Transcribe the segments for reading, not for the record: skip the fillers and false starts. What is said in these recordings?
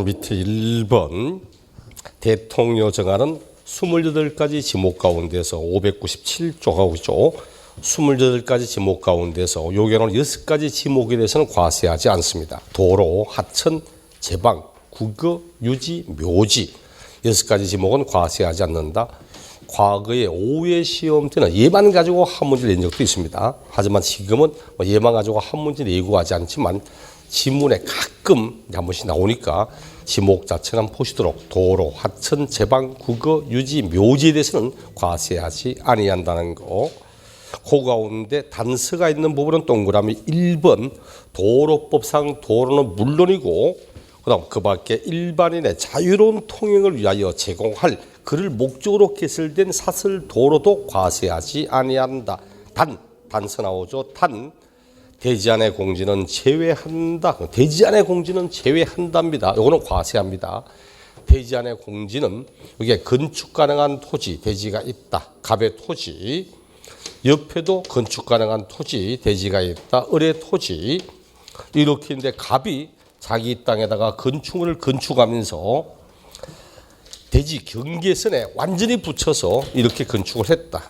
밑에 1번 대통령 정하는 28가지 지목 가운데서 597조가 있죠. 28가지 지목 가운데서 요게는 6가지 지목에 대해서는 과세하지 않습니다. 도로, 하천, 제방, 국어, 유지, 묘지 6가지 지목은 과세하지 않는다. 과거에 5회 시험 때는 예만 가지고 한 문제를 낸 적도 있습니다. 하지만 지금은 예만 가지고 한 문제 내고 하지 않지만 지문에 가끔 한 번씩 나오니까 지목 자체는 보시도록 도로, 하천, 제방, 국어, 유지, 묘지에 대해서는 과세하지 아니한다는 거. 그 가운데 단서가 있는 부분은 동그라미 1번 도로법상 도로는 물론이고 그다음 그 밖에 일반인의 자유로운 통행을 위하여 제공할 그를 목적으로 개설된 사설 도로도 과세하지 아니한다. 단서 나오죠. 대지안의 공지는 제외한다. 대지안의 공지는 제외한답니다. 요거는 과세합니다. 대지안의 공지는 여기에 건축 가능한 토지, 대지가 있다. 갑의 토지, 옆에도 건축 가능한 토지, 대지가 있다. 을의 토지. 이렇게 있는데 갑이 자기 땅에다가 건축물을 건축하면서 대지 경계선에 완전히 붙여서 이렇게 건축을 했다.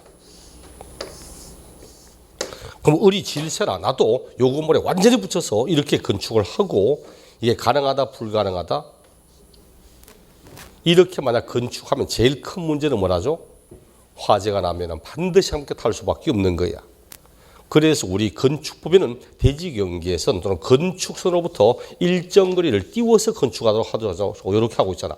그럼 을이 질세라 나도 요 건물에 완전히 붙여서 이렇게 건축을 하고 이게 가능하다 불가능하다? 이렇게 만약 건축하면 제일 큰 문제는 뭐라죠? 화재가 나면 반드시 함께 탈 수밖에 없는 거야. 그래서 우리 건축법에는 대지 경계선 또는 건축선으로부터 일정 거리를 띄워서 건축하도록 하죠. 이렇게 하고 있잖아.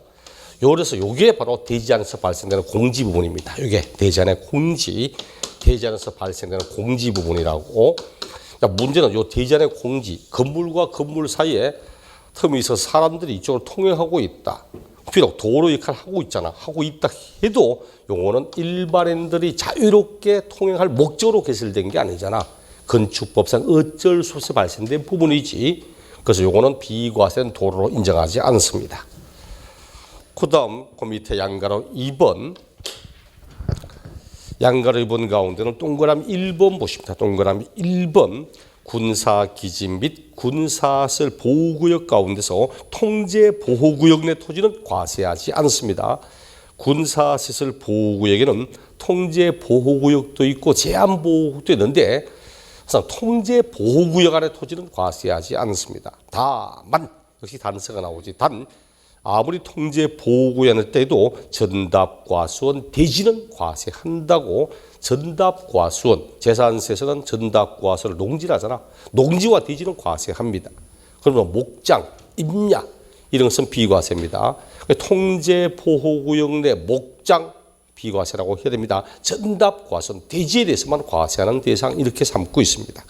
그래서 이게 바로 대지안에서 발생되는 공지 부분입니다. 이게 대지안의 공지, 대지안에서 발생되는 공지 부분이라고. 그러니까 문제는 이 대지안의 공지, 건물과 건물 사이에 틈이 있어서 사람들이 이쪽으로 통행하고 있다. 비록 도로 역할을 하고 있잖아. 하고 있다 해도 요거는 일반인들이 자유롭게 통행할 목적으로 개설된 게 아니잖아. 건축법상 어쩔 수 없이 발생된 부분이지. 그래서 요거는 비과세된 도로로 인정하지 않습니다. 그 다음 그 밑에 양가로 2번 양가로 2번 가운데는 동그라미 1번 보십니다. 동그라미 1번 군사기지 및 군사시설 보호구역 가운데서 통제보호구역 내 토지는 과세하지 않습니다. 군사시설 보호구역에는 통제보호구역도 있고 제한보호구역도 있는데 통제보호구역 안의 토지는 과세하지 않습니다. 다만 역시 단서가 나오지. 아무리 통제보호구역일 때도 전답과수원 대지는 과세한다고. 전답과수원, 재산세에서는 전답과수원을 농지라잖아. 농지와 대지는 과세합니다. 그러면 목장, 임야 이런 것은 비과세입니다. 통제보호구역 내 목장 비과세라고 해야 됩니다. 전답과수원, 대지에 대해서만 과세하는 대상 이렇게 삼고 있습니다.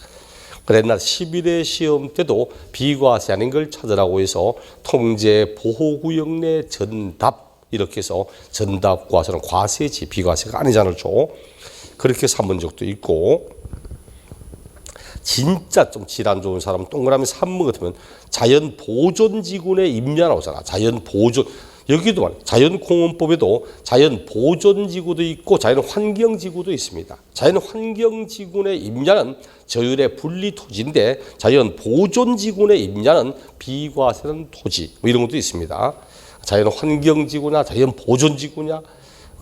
그래 옛날 11회 시험 때도 비과세 아닌 걸 찾으라고 해서 통제보호구역 내 전답 이렇게 해서 전답과세는 과세지 비과세가 아니잖아요. 그렇게 삼은 적도 있고. 진짜 좀 질환 좋은 사람은 동그라미 3번 같으면 자연보존지구 내 임야 나오잖아. 자연보존. 여기도 말이야. 자연공원법에도 자연보존지구도 있고 자연환경지구도 있습니다. 자연환경지구 내 임야는 저율의 분리토지인데 자연보존지구 내 임야는 비과세는 토지 뭐 이런 것도 있습니다. 자연환경지구냐 자연보존지구냐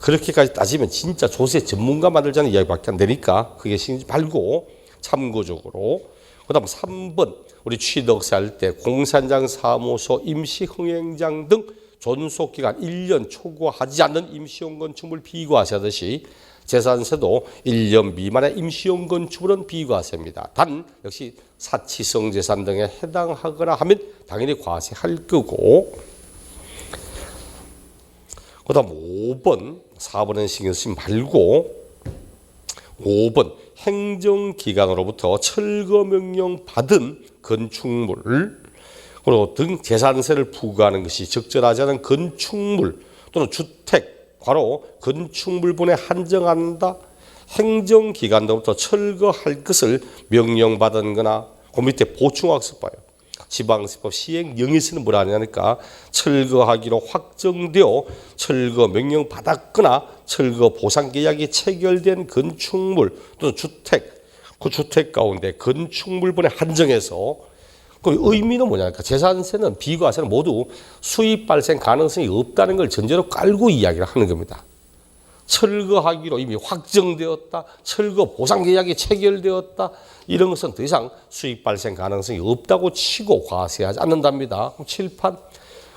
그렇게까지 따지면 진짜 조세 전문가 만들자는 이야기밖에 안 되니까 그게 신경 말고 참고적으로. 그 다음 3번 우리 취득세 할 때 공사장 사무소 임시흥행장 등 존속기간 1년 초과하지 않는 임시용 건축물 비과세하듯이 재산세도 1년 미만의 임시용 건축물은 비과세입니다. 단 역시 사치성 재산 등에 해당하거나 하면 당연히 과세할 거고. 그 다음 5번 4번은 신경 쓰지 말고 5번 행정기관으로부터 철거명령 받은 건축물 그리고 등 재산세를 부과하는 것이 적절하지 않은 건축물 또는 주택, 바로 건축물분에 한정한다. 행정기관으로부터 철거할 것을 명령받은 거나 그 밑에 보충학습 봐요. 지방세법 시행령에서는 뭐라 하냐니까 철거하기로 확정되어 철거 명령 받았거나 철거 보상 계약이 체결된 건축물 또는 주택, 그 주택 가운데 건축물분에 한정해서 그 의미는 뭐냐니까 재산세는 비과세는 모두 수입 발생 가능성이 없다는 걸 전제로 깔고 이야기를 하는 겁니다. 철거하기로 이미 확정되었다. 철거 보상 계약이 체결되었다. 이런 것은 더 이상 수입 발생 가능성이 없다고 치고 과세하지 않는답니다. 칠판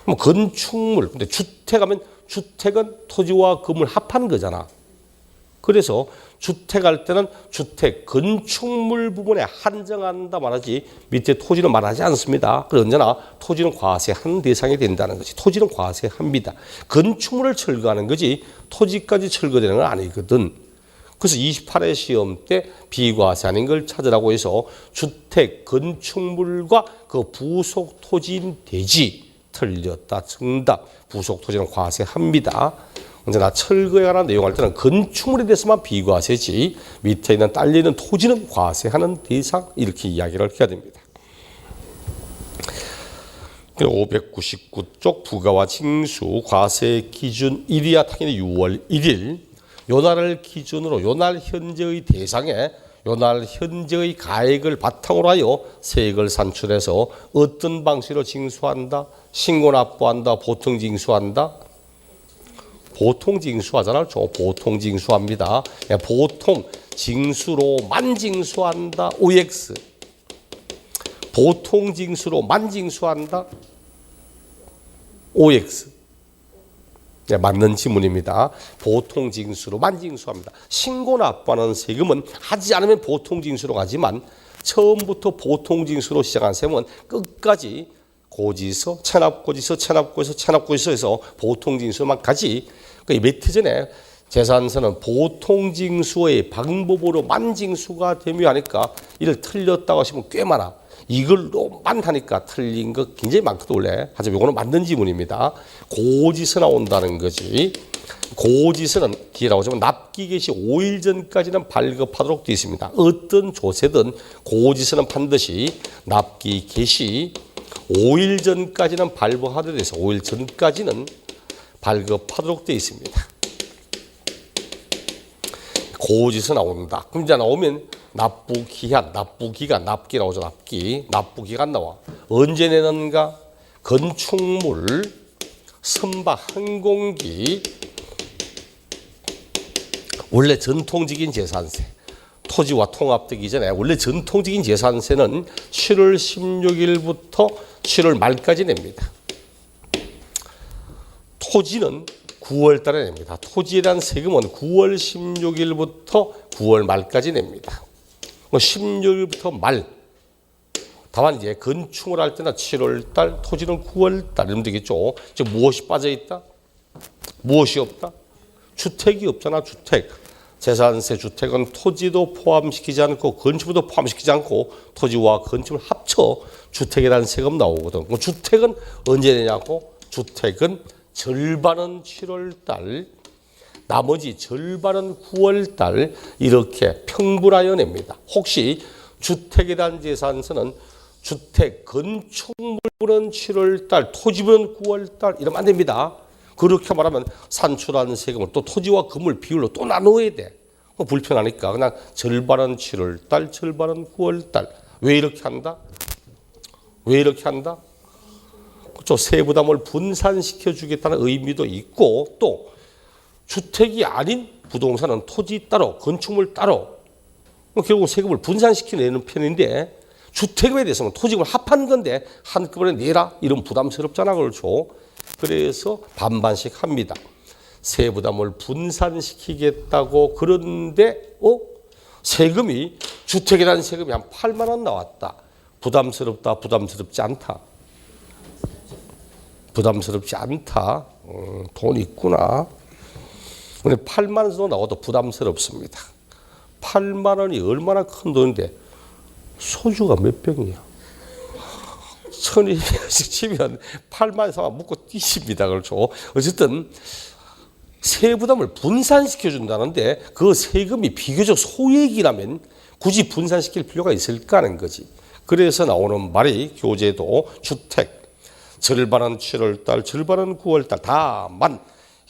뭐 건축물 근데 주택하면 주택은 토지와 건물 합한 거잖아. 그래서 주택할 때는 주택 건축물 부분에 한정한다 말하지 밑에 토지는 말하지 않습니다. 그래서 언제나 토지는 과세하는 대상이 된다는 거지. 토지는 과세합니다. 건축물을 철거하는 거지 토지까지 철거되는 건 아니거든. 그래서 28회 시험 때 비과세 아닌 걸 찾으라고 해서 주택 건축물과 그 부속 토지인 대지 틀렸다. 정답. 부속 토지는 과세합니다. 언제나 철거에 관한 내용할 때는 건축물에 대해서만 비과세지 밑에 있는 딸리는 토지는 과세하는 대상 이렇게 이야기를 해야 됩니다. 599쪽 부가와 징수 과세 기준 1이야 당연히 6월 1일 요날을 기준으로 요날 현재의 대상에 요날 현재의 가액을 바탕으로 하여 세액을 산출해서 어떤 방식으로 징수한다? 신고 납부한다? 보통 징수한다? 보통 징수하잖아요. 보통 징수합니다. 보통 징수로만 징수한다. OX. 보통 징수로만 징수한다. OX. 맞는 지문입니다. 보통 징수로만 징수합니다. 신고 납부하는 세금은 하지 않으면 보통 징수로 가지만 처음부터 보통 징수로 시작한 세금은 끝까지 고지서, 체납고지서, 체납고지서에서 보통징수만 가지. 며칠 전에 재산세는 보통징수의 방법으로만 징수가 되묘하니까 이를 틀렸다고 하시면 꽤 많아. 이걸로만 하니까 틀린 거 굉장히 많거든 원래. 하지만 이거는 맞는 지문입니다. 고지서 나온다는 거지. 고지서는 기라고 하지만 납기 개시 5일 전까지는 발급하도록 되어 있습니다. 어떤 조세든 고지서는 반드시 납기 개시 5일 전까지는 발부하도록 돼서 5일 전까지는 발급하도록 되어 있습니다. 고지서 나온다. 그럼 이제 나오면 납부기한, 납부기간, 납기 나오죠. 납부기간 나와. 언제 내는가? 건축물, 선박, 항공기, 원래 전통적인 재산세. 토지와 통합되기 전에 원래 전통적인 재산세는 7월 16일부터 7월 말까지 냅니다. 토지는 9월 달에 냅니다. 토지에 대한 세금은 9월 16일부터 9월 말까지 냅니다. 16일부터 말. 다만 이제 건축을 할 때는 7월 달, 토지는 9월 달 이러면 되겠죠. 지금 무엇이 빠져 있다? 무엇이 없다? 주택이 없잖아, 주택. 재산세 주택은 토지도 포함시키지 않고 건축물도 포함시키지 않고 토지와 건축물 합쳐 주택에 대한 세금 나오거든. 주택은 언제 내냐고? 주택은 절반은 7월 달, 나머지 절반은 9월 달 이렇게 평분하여 냅니다. 혹시 주택에 대한 재산세는 주택 건축물은 7월 달, 토지는 9월 달 이러면 안 됩니다. 그렇게 말하면 산출하는 세금을 또 토지와 건물 비율로 또 나누어야 돼. 불편하니까 그냥 절반은 7월 달, 절반은 9월 달. 왜 이렇게 한다? 왜 이렇게 한다? 그렇죠. 세부담을 분산시켜 주겠다는 의미도 있고 또 주택이 아닌 부동산은 토지 따로, 건축물 따로 결국 세금을 분산시켜 내는 편인데 주택에 대해서는 토지금을 합한 건데 한꺼번에 내라 이런 부담스럽잖아. 그렇죠. 그래서 반반씩 합니다. 세부담을 분산시키겠다고 그런데 세금이 주택에 대한 세금이 한 8만 원 나왔다. 부담스럽다. 부담스럽지 않다. 부담스럽지 않다. 돈 있구나. 근데 8만 원 정도 나와도 부담스럽습니다. 8만 원이 얼마나 큰 돈인데 소주가 몇 병이야? 1200원씩 치면 8만 원 묶고 뛰십니다. 그렇죠. 어쨌든 세부담을 분산시켜 준다는데 그 세금이 비교적 소액이라면 굳이 분산시킬 필요가 있을까 하는 거지. 그래서 나오는 말이 교재도 주택 절반은 7월 달, 절반은 9월 달 다만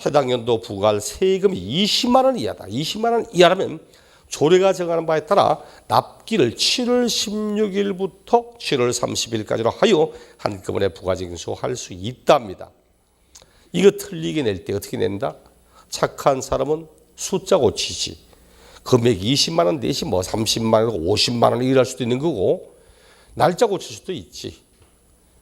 해당 연도 부과할 세금이 20만 원 이하다. 20만 원 이하라면 조례가 정하는 바에 따라 납기를 7월 16일부터 7월 30일까지로 하여 한꺼번에 부가징수할 수 있답니다. 이거 틀리게 낼 때 어떻게 낸다? 착한 사람은 숫자 고치지. 금액 20만 원 대신 뭐 30만 원, 50만 원을 일할 수도 있는 거고 날짜 고칠 수도 있지.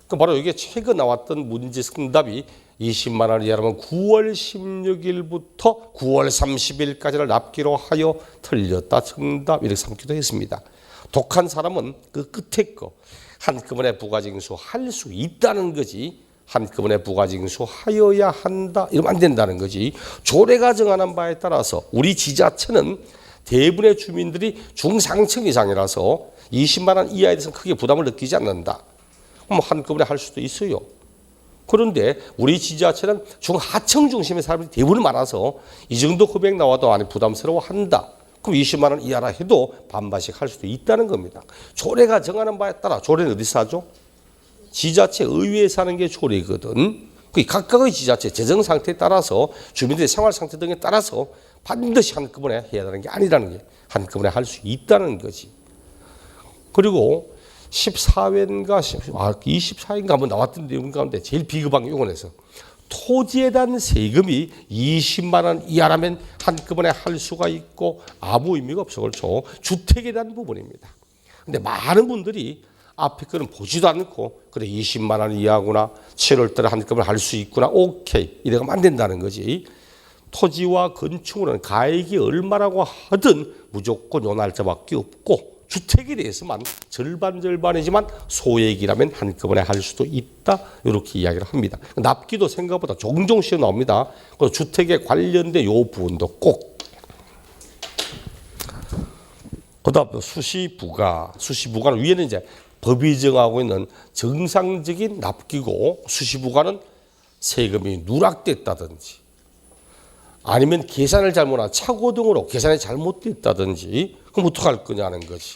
그 바로 이게 최근 나왔던 문제 정답이 20만 원을 이하라면 9월 16일부터 9월 30일까지를 납기로 하여 틀렸다 정답 이렇게 삼기도 했습니다. 독한 사람은 그 끝에 거 한꺼번에 부가징수 할 수 있다는 거지 한꺼번에 부가징수 하여야 한다 이러면 안 된다는 거지. 조례가 정하는 바에 따라서 우리 지자체는 대부분의 주민들이 중상층 이상이라서 20만 원 이하에 대해서는 크게 부담을 느끼지 않는다. 그럼 한꺼번에 할 수도 있어요. 그런데 우리 지자체는 중하층 중심의 사람들이 대부분 많아서 이 정도 금액 나와도 많이 부담스러워한다. 그럼 20만 원 이하라 해도 반반씩 할 수도 있다는 겁니다. 조례가 정하는 바에 따라 조례는 어디서 하죠? 지자체 의회에서 하는 게 조례거든. 각각의 지자체 재정 상태에 따라서 주민들의 생활 상태 등에 따라서 반드시 한꺼번에 해야 되는 게 아니라는 게 한꺼번에 할 수 있다는 거지. 그리고 14회인가 24회인가 한번 나왔던 내용 가운데 제일 비겁한 게 이거에서 토지에 대한 세금이 20만 원 이하라면 한꺼번에 할 수가 있고 아무 의미가 없어. 그렇죠. 주택에 대한 부분입니다. 근데 많은 분들이 앞에 거는 보지도 않고 그래 20만 원 이하구나 7월 달에 한꺼번에 할 수 있구나 오케이 이래가면 안 된다는 거지. 토지와 건축물은 가액이 얼마라고 하든 무조건 요 날짜밖에 없고 주택에 대해서만 절반이지만 소액이라면 한꺼번에 할 수도 있다 이렇게 이야기를 합니다. 납기도 생각보다 종종 시험 나옵니다. 그리고 주택에 관련된 요 부분도 꼭. 그다음 수시부가는 위에는 이제 법이 정하고 있는 정상적인 납기고 수시부가는 세금이 누락됐다든지 아니면 계산을 잘못한 착오 등으로 계산이 잘못됐다든지 그럼 어떡할 거냐는 거지.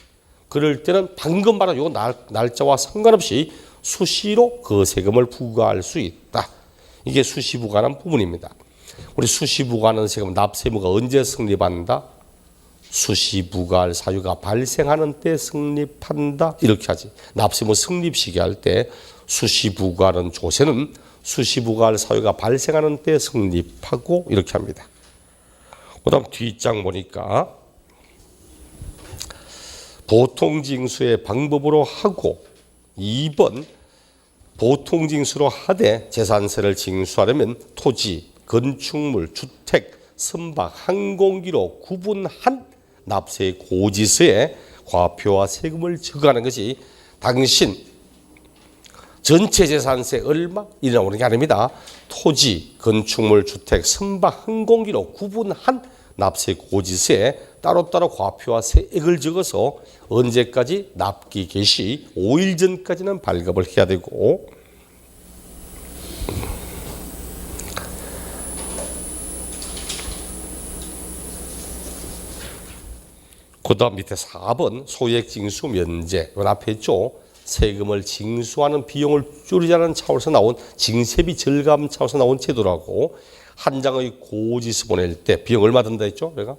그럴 때는 방금 말한 요 날짜와 상관없이 수시로 그 세금을 부과할 수 있다. 이게 수시부과라는 부분입니다. 우리 수시부과하는 세금 납세무가 언제 성립한다? 수시부과할 사유가 발생하는 때 성립한다. 이렇게 하지. 납세무 성립 시기 할 때 수시부과하는 조세는 수시부과할 사유가 발생하는 때 성립하고 이렇게 합니다. 그 다음 뒷장 보니까 보통징수의 방법으로 하고 2번 보통징수로 하되 재산세를 징수하려면 토지, 건축물, 주택, 선박, 항공기로 구분한 납세 고지서에 과표와 세금을 적어가는 것이 당신 전체 재산세 얼마? 이 나오는 게 아닙니다. 토지, 건축물, 주택, 선박, 항공기로 구분한 납세 고지서에 따로따로 과표와 세액을 적어서 언제까지 납기 개시 5일 전까지는 발급을 해야 되고 그 다음 밑에 4번 소액징수 면제 그 앞에 있죠. 세금을 징수하는 비용을 줄이자는 차원에서 나온 징세비 절감 차원에서 나온 제도라고 한 장의 고지서 보낼 때 비용 얼마 든다 했죠? 내가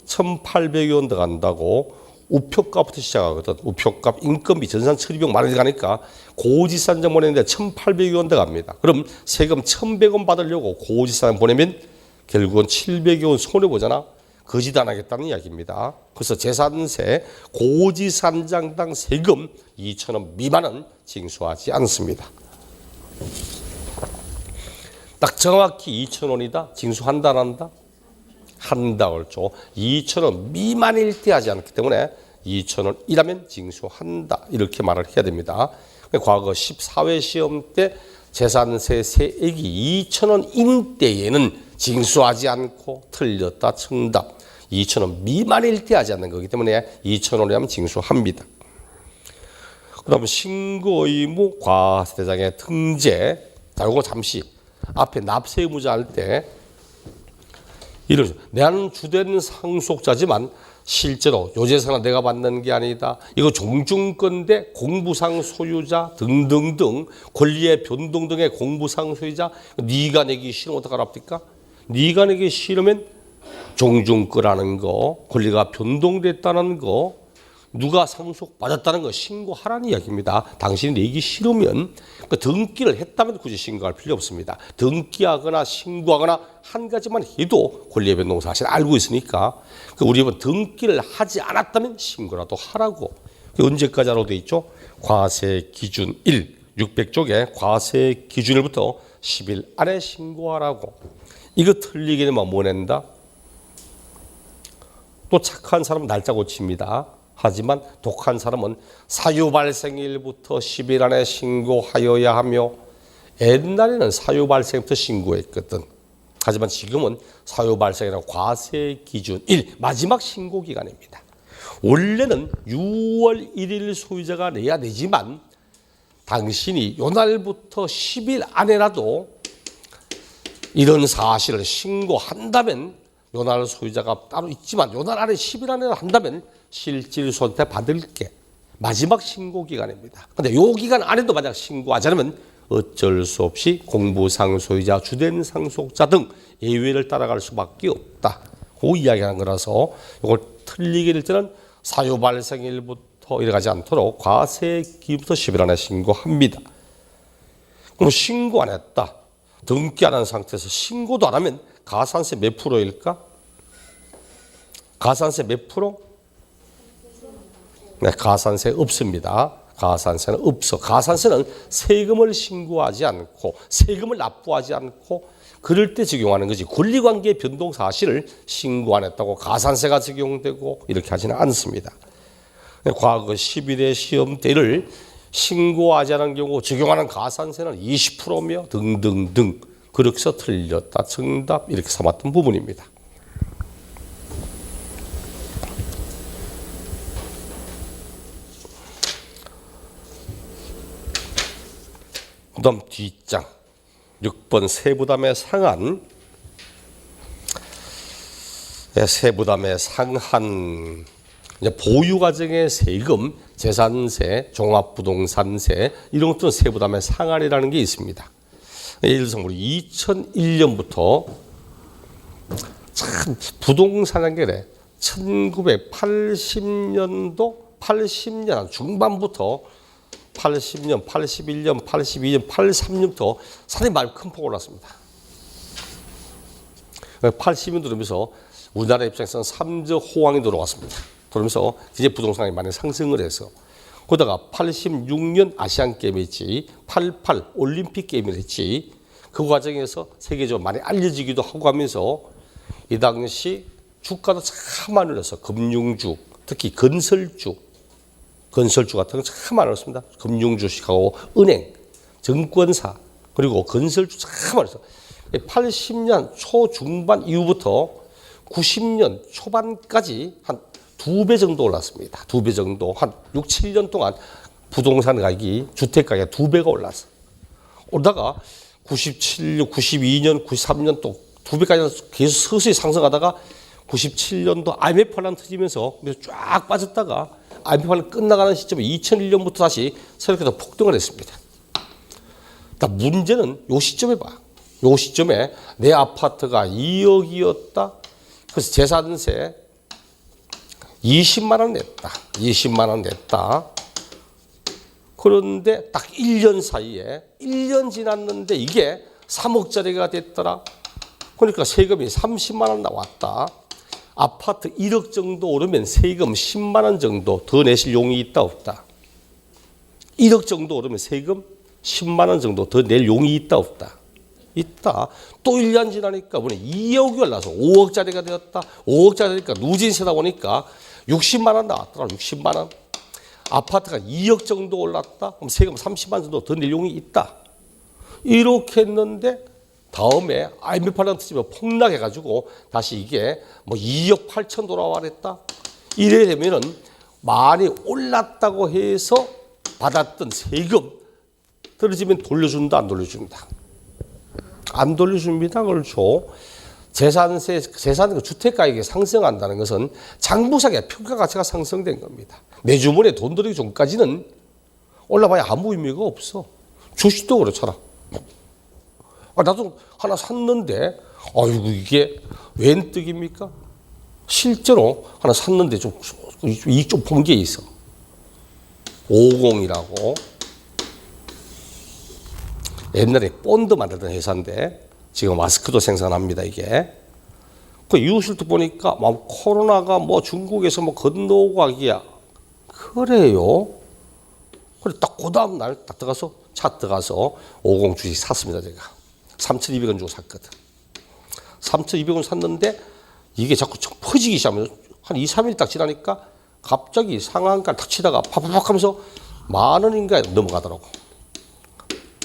1,800원 들어간다고 우표값부터 시작하거든. 우표값, 인건비, 전산 처리비용 많이 들어가니까 고지서 한 장 보내는데 1,800원 들어갑니다. 그럼 세금 1,100원 받으려고 고지서 한 장 보내면 결국은 700원 손해보잖아. 거짓 안 하겠다는 이야기입니다. 그래서 재산세 고지서 한 장당 세금 2,000원 미만은 징수하지 않습니다. 딱 정확히 2,000원이다. 징수한다 안 한다? 한다 그렇죠. 2,000원 미만일 때 하지 않기 때문에 2,000원이라면 징수한다. 이렇게 말을 해야 됩니다. 과거 14회 시험 때 재산세 세액이 2,000원인 때에는 징수하지 않고 틀렸다. 정답. 2,000원 미만일 때 하지 않는 거기 때문에 2,000원이라면 징수합니다. 그 다음 신고 의무 과세대장의 등재. 자, 이거 잠시 앞에 납세 의무자 할 때 이런 나는 주된 상속자지만 실제로 요 재산은 내가 받는 게 아니다. 이거 종중건대 공부상 소유자 등등등 권리의 변동 등의 공부상 소유자 네가 내기 싫으면 어떡하랍니까? 네가 내기 싫으면 종중거라는 거, 권리가 변동됐다는 거, 누가 상속받았다는 거 신고하라는 이야기입니다. 당신이 내기 싫으면 그 등기를 했다면 굳이 신고할 필요 없습니다. 등기하거나 신고하거나 한 가지만 해도 권리의 변동 사실을 알고 있으니까 우리 등기를 하지 않았다면 신고라도 하라고. 언제까지 하라고 돼 있죠? 과세 기준 1, 600쪽에 과세 기준일부터 10일 안에 신고하라고. 이거 틀리게 되면 뭐 낸다? 또 착한 사람은 날짜 고칩니다. 하지만 독한 사람은 사유 발생일부터 10일 안에 신고하여야 하며, 옛날에는 사유 발생부터 신고했거든. 하지만 지금은 사유 발생이나 과세 기준 1, 마지막 신고 기간입니다. 원래는 6월 1일 소유자가 내야 되지만 당신이 요날부터 10일 안에라도 이런 사실을 신고한다면, 요날 소유자가 따로 있지만 요날 안에 10일 안에 한다면 실질손해 받을게. 마지막 신고 기간입니다. 그런데 요 기간 안에도 만약 신고하지 않으면 어쩔 수 없이 공부상 소유자, 주된 상속자 등 예외를 따라갈 수밖에 없다. 그 이야기하는 거라서 이걸 틀리게 될 때는 사유 발생일부터 이래 가지 않도록 과세기부터 10일 안에 신고합니다. 그럼 신고 안 했다. 등기 안 한 상태에서 신고도 안 하면 가산세 몇 프로일까? 가산세 몇 프로? 네, 가산세 없습니다. 가산세는 없어. 가산세는 세금을 신고하지 않고 세금을 납부하지 않고 그럴 때 적용하는 거지. 권리관계 변동 사실을 신고 안 했다고 가산세가 적용되고 이렇게 하지는 않습니다. 과거 11회 시험 때를 신고하지 않은 경우 적용하는 가산세는 20%며 등등등. 그렇게 해서 틀렸다. 정답 이렇게 삼았던 부분입니다. 그 다음 뒷장 6번 세부담의 상한. 세부담의 상한, 이제 보유과정의 세금, 재산세, 종합부동산세 이런 것들은 세부담의 상한이라는 게 있습니다. 예를 들어서 우리 2001년부터 참 부동산이라는 게 그래. 1980년도 80년 중반부터 80년, 81년, 82년, 83년부터 상당히 많이 큰 폭으로 올랐습니다. 80년 들어오면서 우리나라 입장에서는 3저 호황이 들어왔습니다. 그러면서 이제 부동산이 많이 상승을 해서, 그러다가 86년 아시안게임이 있지, 88 올림픽 게임을 했지, 그 과정에서 세계적으로 많이 알려지기도 하고 하면서 이 당시 주가도 참 많이 올랐어. 금융주, 특히 건설주 같은 거 참 많이 올랐습니다. 금융주식하고 은행, 증권사, 그리고 건설주 참 많이 올랐어. 80년 초중반 이후부터 90년 초반까지 한 2배 정도 올랐습니다. 2배 정도. 한 6, 7년 동안 부동산 가격이, 주택 가격이 2배가 올랐어. 오다가 97년, 92년, 93년 또 2배까지 계속 서서히 상승하다가 97년도 IMF 환란 터지면서 쫙 빠졌다가 IMF 환란 끝나가는 시점에 2001년부터 다시 새롭게 더 폭등을 했습니다. 문제는 요 시점에 봐. 요 시점에 내 아파트가 2억이었다. 그래서 재산세 20만 원 냈다. 20만 원 냈다. 그런데 딱 1년 사이에 1년 지났는데 이게 3억짜리가 됐더라. 그러니까 세금이 30만 원 나왔다. 아파트 1억 정도 오르면 세금 10만 원 정도 더 내실 용이 있다 없다. 1억 정도 오르면 세금 10만 원 정도 더 낼 용이 있다 없다. 있다. 또 1년 지나니까 2억이 올라서 5억짜리가 되었다. 5억짜리니까 누진세다 보니까 60만 원 나왔더라. 60만 원. 아파트가 2억 정도 올랐다. 그럼 세금 30만 원 정도 더 낼 용이 있다. 이렇게 했는데 다음에 IMF 환란 터지면 폭락해가지고 다시 이게 2억 8천 돌아와 그랬다. 이래 되면은 많이 올랐다고 해서 받았던 세금 떨어지면 돌려준다, 안 돌려준다? 안 돌려줍니다. 그렇죠. 재산세, 주택 가격이 상승한다는 것은 장부상의 평가 가치가 상승된 겁니다. 내 주머니에 돈 들이기 전까지는 올라봐야 아무 의미가 없어. 주식도 그렇잖아. 나도 하나 샀는데, 아이고, 이게 웬 떡입니까? 실제로 하나 샀는데 좀 이익 좀 본 게 있어. 50이라고. 옛날에 본드 만들던 회사인데 지금 마스크도 생산합니다, 이게. 그 이웃실도 보니까 뭐 코로나가 뭐 중국에서 뭐 건너오고 하기야. 그래요. 그래 딱 그 다음 날 딱 들어가서 차 들어가서 50 주식 샀습니다, 제가. 3,200원 주고 샀거든. 3,200원 샀는데 이게 자꾸 퍼지기 시작하면서 한 2, 3일 딱 지나니까 갑자기 상한가를 탁 치다가 팍팍팍 하면서 10,000원인가에 넘어가더라고.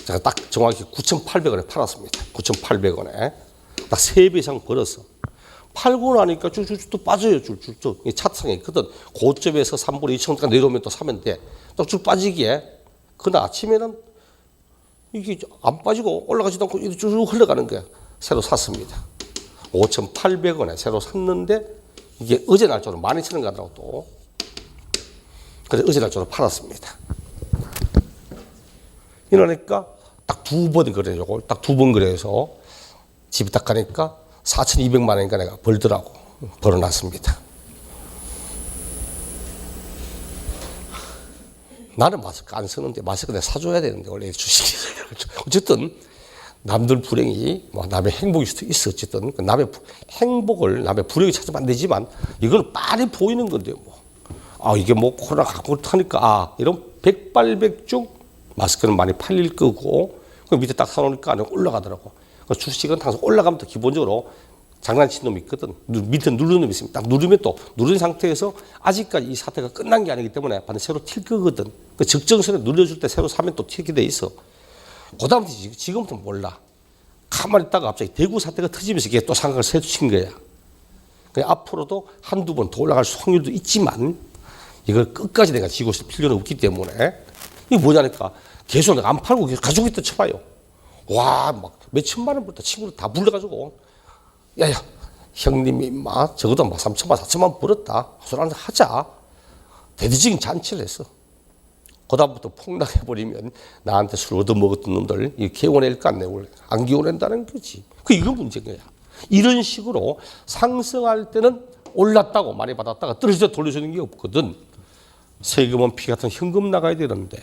제가 딱 정확히 9,800원에 팔았습니다. 9,800원에. 딱 3배 이상 벌었어. 팔고 나니까 쭉쭉쭉 또 빠져요. 쭉쭉쭉. 차트상에 있거든. 고점에서 3분의 2천원까지 내려오면 또 사면 돼. 또 쭉 빠지기에. 그날 아침에는 이게 안 빠지고 올라가지도 않고 쭉 흘러가는 거야. 새로 샀습니다. 5,800원에 새로 샀는데 이게 어제 날짜로 12,000원 가더라고 또. 그래서 어제 날짜로 팔았습니다. 이러니까 딱 2번 거래요. 요걸 딱 2번 거래해서 집에 딱 가니까 4,200만 원인가 내가 벌더라고. 벌어놨습니다. 나는 마스크 안 쓰는데 마스크 내가 사줘야 되는데 원래 주식이. 어쨌든 남들 불행이 뭐 남의 행복일 수도 있어. 어쨌든 남의 행복을 남의 불행이 찾으면 안 되지만 이건 빤히 보이는 건데요. 뭐. 아 이게 뭐 코로나 갖고 타니까 아 이런 백발백중 마스크는 많이 팔릴 거고 그 밑에 딱 사놓으니까 안에 올라가더라고. 주식은 항상 올라가면 또 기본적으로 장난친 놈이 있거든. 밑에 누르는 놈이 있습니다. 딱 누르면 또 누른 상태에서 아직까지 이 사태가 끝난 게 아니기 때문에 반드시 새로 튈 거거든. 그 적정선에 눌러줄 때 새로 사면 또 튀게 돼 있어. 그 다음부터 지금부터 몰라. 가만히 있다가 갑자기 대구 사태가 터지면서 이게 또 상황을 새친 거야. 앞으로도 한두 번 더 올라갈 확률도 있지만 이걸 끝까지 내가 지고 있을 필요는 없기 때문에 이게 뭐냐니까 계속 내가 안 팔고 계속 가지고 있다 쳐봐요. 와, 막 몇천만 원 벌다 친구들 다 불러가지고 야야 형님이 막 적어도 막 3천만 4천만 벌었다. 술 한잔 하자. 대대적인 잔치를 했어. 그 다음부터 폭락해버리면 나한테 술 얻어먹었던 놈들 이 개원할까 안 내고 안 개원한다는 거지. 이건 문제인 거야. 이런 식으로 상승할 때는 올랐다고 많이 받았다가 떨어져 돌려주는 게 없거든. 세금은 피 같은 현금 나가야 되는데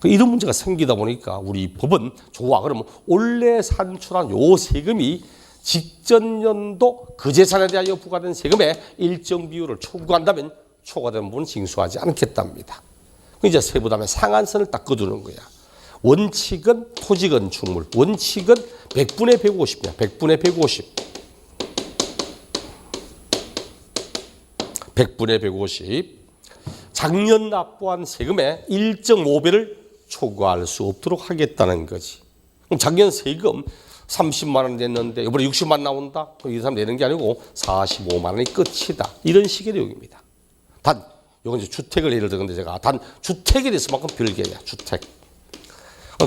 이런 문제가 생기다 보니까 우리 법은 좋아. 그러면 원래 산출한 요 세금이 직전 연도 그 재산에 대하여 부과된 세금의 일정 비율을 초과한다면 초과된 부분은 징수하지 않겠답니다. 이제 세부담의 상한선을 딱 거두는 거야. 원칙은 토지건축물, 원칙은 100분의 150이야. 100분의 150. 100분의 150. 작년 납부한 세금의 1.5배를 초과할 수 없도록 하겠다는 거지. 그럼 작년 세금 30만 원 냈는데 이번에 60만 원 나온다? 이 사람 내는 게 아니고 45만 원이 끝이다. 이런 식의 내용입니다. 단 이건 이제 주택을 예를 들건데 제가 단 주택에 대해서만큼 별개야. 주택.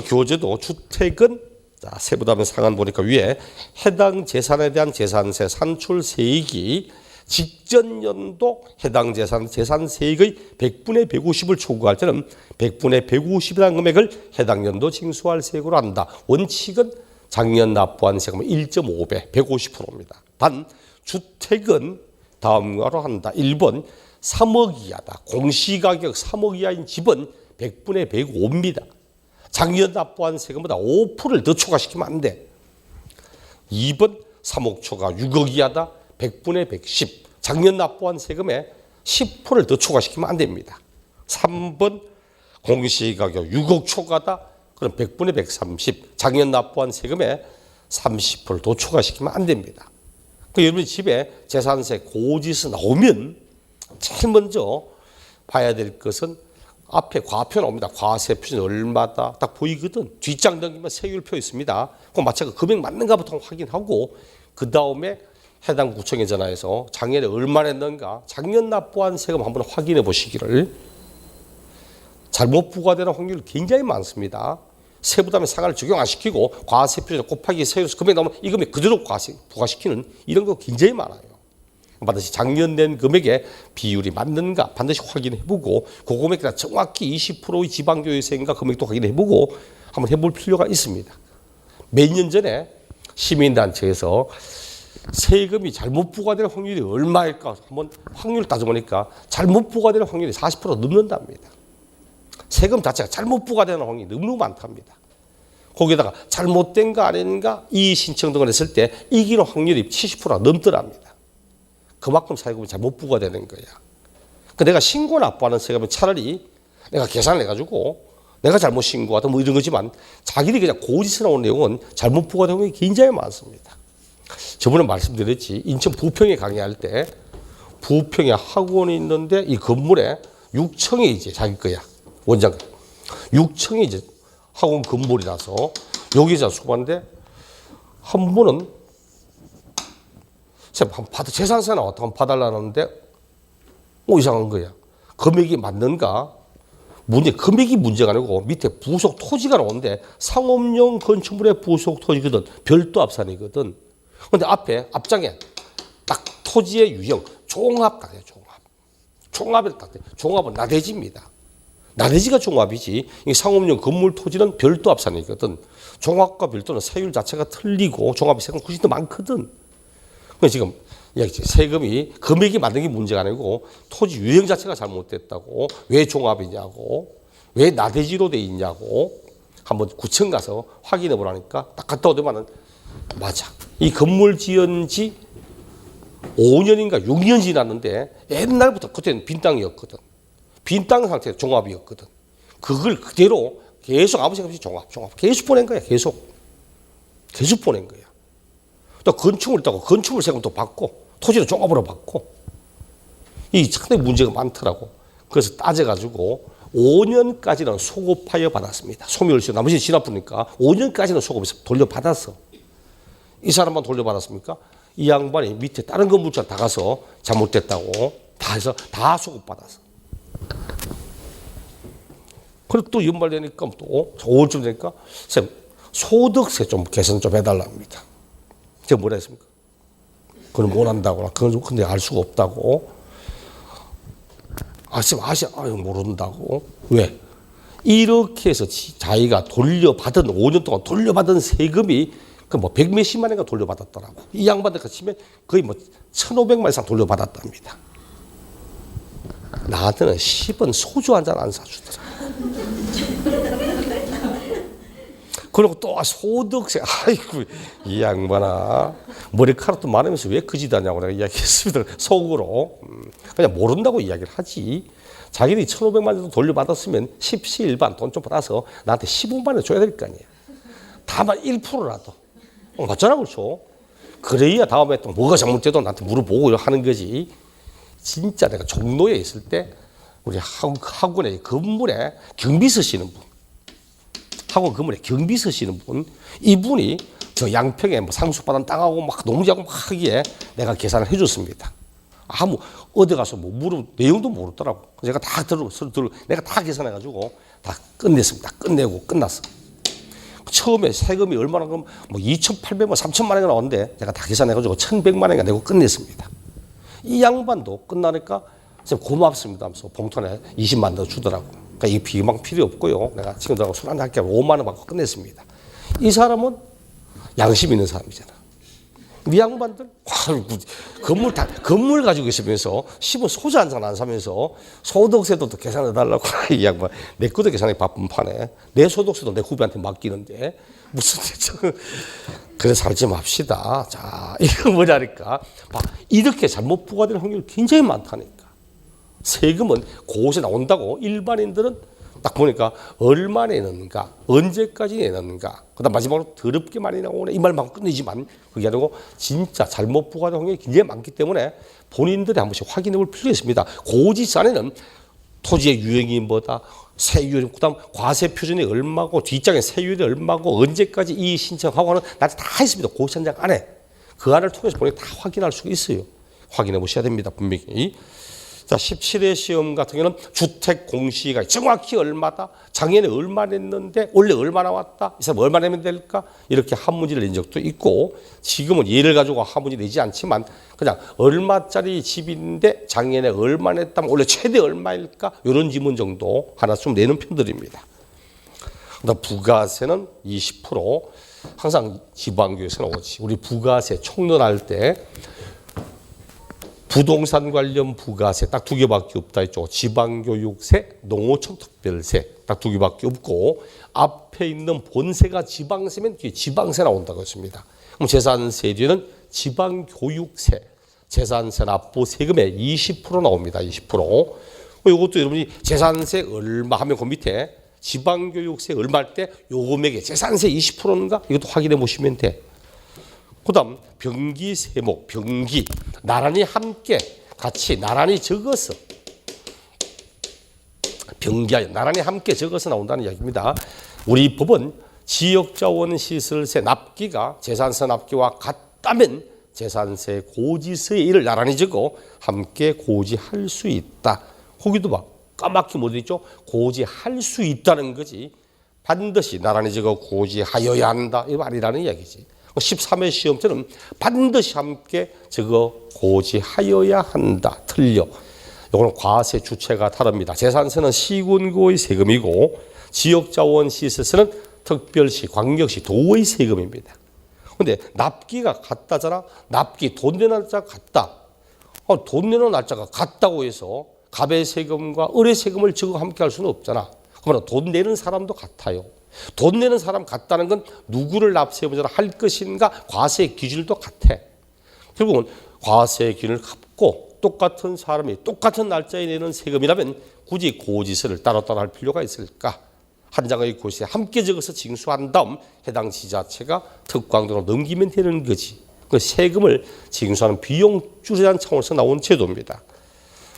교재도 주택은 자, 세부담의 상한 보니까 위에 해당 재산에 대한 재산세 산출세액이 직전 연도 해당 재산세액의 100분의 150을 초과할 때는 100분의 150이라는 금액을 해당 연도 징수할 세액으로 한다. 원칙은 작년 납부한 세금의 1.5배, 150%입니다. 단 주택은 다음과로 한다. 1번 3억 이하다. 공시가격 3억 이하인 집은 100분의 105입니다. 작년 납부한 세금보다 5%를 더 초과시키면 안 돼. 2번 3억 초과 6억 이하다. 100분의 110. 작년 납부한 세금의 10%를 더 초과시키면 안 됩니다. 3번 공시가격 6억 초과다. 그럼 100분의 130. 작년 납부한 세금의 30%를 더 초과시키면 안 됩니다. 여러분 집에 재산세 고지서 나오면 제일 먼저 봐야 될 것은 앞에 과표 나옵니다. 과세 표준 얼마다 딱 보이거든. 뒷장 넘기면 세율표 있습니다. 그 마찬가지로 금액 맞는가부터 확인하고 그 다음에 해당 구청에 전화해서 작년에 얼마 냈는가 작년 납부한 세금 한번 확인해 보시기를. 잘못 부과되는 확률이 굉장히 많습니다. 세부담의 상한을 적용 안 시키고 과세 표준 곱하기 세율에서 금액 나오면 이 금액 그대로 부과시키는 이런 거 굉장히 많아요. 반드시 작년 낸 금액의 비율이 맞는가 반드시 확인해보고 그 금액보다 정확히 20%의 지방교회세인가 금액도 확인해보고 한번 해볼 필요가 있습니다. 몇 년 전에 시민단체에서 세금이 잘못 부과될 확률이 얼마일까? 한번 확률을 따져보니까 잘못 부과될 확률이 40% 넘는답니다. 세금 자체가 잘못 부과되는 확률이 너무 많답니다. 거기다가 잘못된 거 아닌가 이의 신청 등을 했을 때 이기는 확률이 70%가 넘더랍니다. 그만큼 세금이 잘못 부과되는 거야. 내가 신고 납부하는 세금은 차라리 내가 계산을 해가지고 내가 잘못 신고하다 뭐 이런 거지만 자기들이 그냥 고지서 나온 내용은 잘못 부과되는 게 굉장히 많습니다. 저번에 말씀드렸지 인천 부평에 강의할 때 부평에 학원이 있는데 이 건물에 6층이 이제 자기 거야. 원장 6층이 이제 학원 건물이라서 여기서 수반인데 한 분은 재산세 나왔다 한번 봐달라는데 이상한 거야. 금액이 맞는가? 금액이 문제가 아니고 밑에 부속 토지가 나오는데 상업용 건축물의 부속 토지거든. 별도 합산이거든. 근데 앞장에 딱 토지의 유형 종합 딱 해. 종합을 딱 해. 종합은 나대지입니다. 나대지가 종합이지. 이 상업용 건물 토지는 별도 합산이거든. 종합과 별도는 세율 자체가 틀리고 종합이 세금 훨씬 더 많거든. 그래서 지금 세금이 금액이 맞는 게 문제가 아니고 토지 유형 자체가 잘못됐다고 왜 종합이냐고 왜 나대지로 돼 있냐고 한번 구청 가서 확인해 보라니까 딱 갔다 오더만은 맞아. 이 건물 지은 지 5년인가 6년 지났는데 옛날부터 그때는 빈 땅이었거든. 빈 땅 상태에서 종합이었거든. 그걸 그대로 계속 아무 생각 없이 종합 계속 보낸 거야. 계속 보낸 거야. 또 건축물 있다고 건축물 세금도 받고 토지는 종합으로 받고 이 상당히 문제가 많더라고. 그래서 따져가지고 5년까지는 소급하여 받았습니다. 소멸시 나머지는 진압부니까 5년까지는 소급해서 돌려받았어. 이 사람만 돌려받았습니까? 이 양반이 밑에 다른 건물주한테 다 가서 잘못됐다고 다 해서 다 소급받았어. 그리고 또 연말되니까 또 5월쯤 되니까 쌤 소득세 좀 개선 좀 해달랍니다. 제가 뭐라 했습니까? 그건 못 한다고. 그건 근데 알 수가 없다고. 모른다고. 왜? 이렇게 해서 자기가 돌려받은 5년 동안 돌려받은 세금이 뭐 100몇십만 원인가 돌려받았더라고. 이 양반들 같이 치면 거의 뭐 1,500만 이상 돌려받았답니다. 나한테는 10원 소주 한 잔 안 사주더라. 그리고 또 소득세, 아이고, 이 양반아. 머리카락도 많으면서 왜 그 짓 하냐고 내가 이야기했습니다. 속으로. 그냥 모른다고 이야기를 하지. 자기들이 1,500만 원 돌려받았으면 십시일반 돈 좀 받아서 나한테 15만 원 줘야 될 거 아니야. 다만 1%라도. 맞잖아, 그렇죠? 그래야 다음에 또 뭐가 잘못돼도 나한테 물어보고 하는 거지. 진짜 내가 종로에 있을 때 우리 학원의 건물에 경비 서시는 분. 학원 건물에 경비 서시는 분. 이분이 저 양평에 뭐 상속받은 땅하고 막 농지하고 막 하기에 내가 계산을 해줬습니다. 어디 가서 뭐 내용도 모르더라고. 제가 다 내가 다 계산해가지고 다 끝냈습니다. 끝내고 끝났어. 처음에 세금이 얼마나 그럼 뭐 2,800만, 3,000만 원이 나왔는데 제가 다 계산해가지고 1,100만 원인가 내고 끝냈습니다. 이 양반도 끝나니까 선생님 고맙습니다 하면서 봉투에 20만 원 더 주더라고. 그러니까 이 비망 필요 없고요. 내가 친구들하고 술 한잔 할게 5만 원 받고 끝냈습니다. 이 사람은 양심 있는 사람이잖아. 이 양반들 건물 가지고 있으면서 10원 소주 한 잔 안 사면서 소득세도 또 계산해달라고. 이 양반 내 것도 계산하기 바쁜 판에 내 소득세도 내 후배한테 맡기는데 무슨 그래 살지 맙시다. 자, 이거 뭐냐니까 이렇게 잘못 부과되는 확률이 굉장히 많다니까. 세금은 곳에 나온다고. 일반인들은 딱 보니까 얼마 내는가, 언제까지 내는가, 그다음 마지막으로 더럽게 많이 나오네 이 말만 끝내지만 그게 아니고 진짜 잘못 부과된 확률이 굉장히 많기 때문에 본인들이 한 번씩 확인해 볼 필요가 있습니다. 고지서 안에는 토지의 유형이 뭐다, 세율, 그다음 과세 표준이 얼마고 뒷장에 세율이 얼마고 언제까지 이 신청하고 하는 나한테 다 있습니다. 고지서 한 장 안에. 그 안을 통해서 보니까 다 확인할 수가 있어요. 확인해 보셔야 됩니다. 분명히. 자, 17회 시험 같은 경우는 주택 공시가 정확히 얼마다, 작년에 얼마 냈는데 원래 얼마 나왔다, 이 사람 얼마 내면 될까, 이렇게 한 문제를 낸 적도 있고, 지금은 예를 가지고 한 문제 내지 않지만 그냥 얼마짜리 집인데 작년에 얼마 냈다면 원래 최대 얼마일까, 이런 지문 정도 하나 좀 내는 편들입니다. 그다음 부가세는 20%, 항상 지방교에서 나오지. 우리 부가세 총론할 때 부동산 관련 부가세 딱 두 개밖에 없다 했죠. 지방교육세, 농어촌 특별세 딱 두 개밖에 없고 앞에 있는 본세가 지방세면 뒤에 지방세 나온다고 했습니다. 그럼 재산세 뒤에는 지방교육세, 재산세 납부 세금의 20% 나옵니다. 20%. 이것도 여러분이 재산세 얼마 하면 그 밑에 지방교육세 얼마일 때 요 금액에 재산세 20%인가? 이것도 확인해 보시면 돼. 그 다음 병기 세목, 병기 나란히 함께 같이 나란히 적어서 병기하여 나란히 함께 적어서 나온다는 이야기입니다. 우리 법은 지역자원 시설세 납기가 재산세 납기와 같다면 재산세 고지서에 이를 나란히 적어 함께 고지할 수 있다. 거기도 막 까맣게 못 있죠. 고지할 수 있다는 거지. 반드시 나란히 적어 고지하여야 한다. 이 말이라는 이야기지. 13회 시험처럼 반드시 함께 적어 고지하여야 한다. 틀려. 이거는 과세 주체가 다릅니다. 재산세는 시군구의 세금이고 지역자원 시설세는 특별시, 광역시, 도의 세금입니다. 그런데 납기가 같다잖아. 납기 돈 내는 날짜가 같다. 돈 내는 날짜가 같다고 해서 갑의 세금과 을의 세금을 적어 함께 할 수는 없잖아. 그러면 돈 내는 사람도 같아요. 돈 내는 사람 같다는 건 누구를 납세의무자로 할 것인가 과세 기준도 같아. 결국은 과세 기준을 갚고 똑같은 사람이 똑같은 날짜에 내는 세금이라면 굳이 고지서를 따로따로 할 필요가 있을까? 한 장의 고지서에 함께 적어서 징수한 다음 해당 지자체가 특광도로 넘기면 되는 거지. 그 세금을 징수하는 비용 줄이라는 차원에서 나온 제도입니다.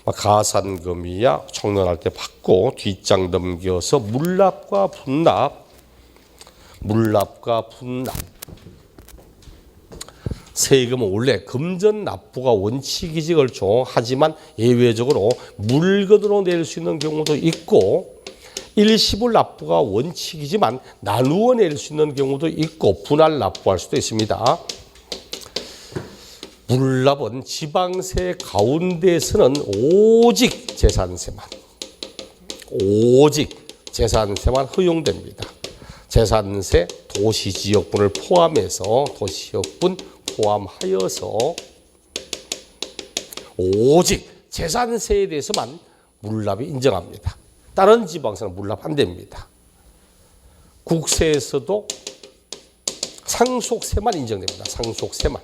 가산금이야 총론할 때 받고 뒷장 넘겨서 물납과 분납. 세금은 원래 금전 납부가 원칙이지 그렇죠. 하지만 예외적으로 물건으로 낼 수 있는 경우도 있고 일시불 납부가 원칙이지만 나누어 낼 수 있는 경우도 있고 분할 납부할 수도 있습니다. 물납은 지방세 가운데서는 오직 재산세만 허용됩니다. 재산세 도시지역분을 포함해서 도시지역분 포함하여서 오직 재산세에 대해서만 물납이 인정합니다. 다른 지방세는 물납 안 됩니다. 국세에서도 상속세만 인정됩니다. 상속세만.